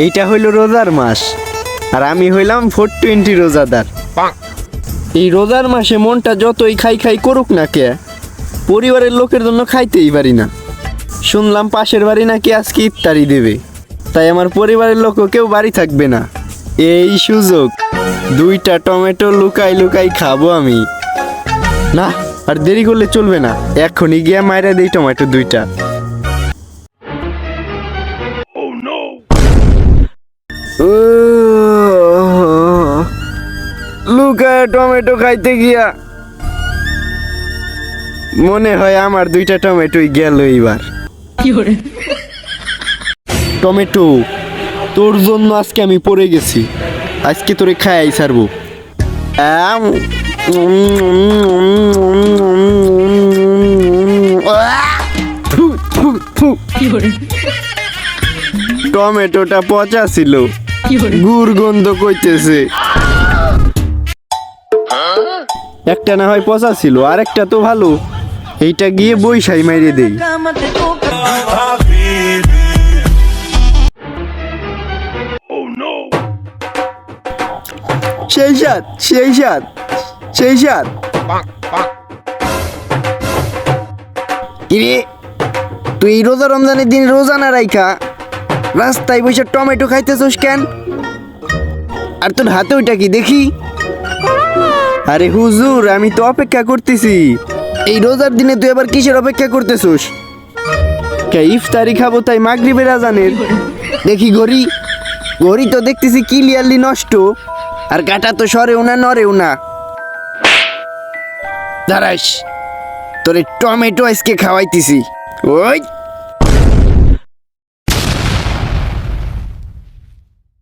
এইটা হইল রোজার মাস, আর আমি হইলাম 420 রোজাদার। এই রোজার মাসে মনটা যতই খাই খাই করুক না কে, পরিবারের লোকের জন্য খাইতেই পারি না। শুনলাম পাশের বাড়ি নাকি আজকে ইফতারি দেবে, তাই আমার পরিবারের লোকও কেউ বাড়ি থাকবে না। এই সুযোগ, 2টা টমেটো লুকাই লুকাই খাবো আমি। না, আর দেরি করলে চলবে না, এখনই গিয়া মাইরা দেই টমেটো 2টা। লুকায় টমেটো খাইতে গিয়া মনে হয় আমার 2টা টমেটোই গেল এইবার। টমেটো, তোর জন্য আজকে আমি পড়ে গেছি, আজকে তোরে খাই ছাড়বো। টমেটোটা পচা ছিল, গুড় গন্ধ কইতেছে। একটা না হয় পচা ছিল, আর একটা তো ভালো, এইটা গিয়ে বইসাই মাইরে দেই। সেই সাত, সেই সাত, সেই সাত। কিরে, তুই এই রোজা রমজানের দিন রোজা না রাইখা রাস্তায় বসে টমেটো খাইতেছস কেন? আর তোর হাতে ওইটা কি দেখি? আরে হুজুর, আমি তো অপেক্ষা করতেছি। এই রোজার দিনে তুই আবার কিসের অপেক্ষা করতেছস? ইফতারি খাবো তাই মাগরিবের আজানের। দেখি ঘড়ি, ঘড়ি তো দেখতেছি ক্লিয়ারলি নষ্ট, আর কাটা তো সরেও না নড়েও না। দাঁড়াস, তোরে টমেটো আজকে খাওয়াইতেছি। ওই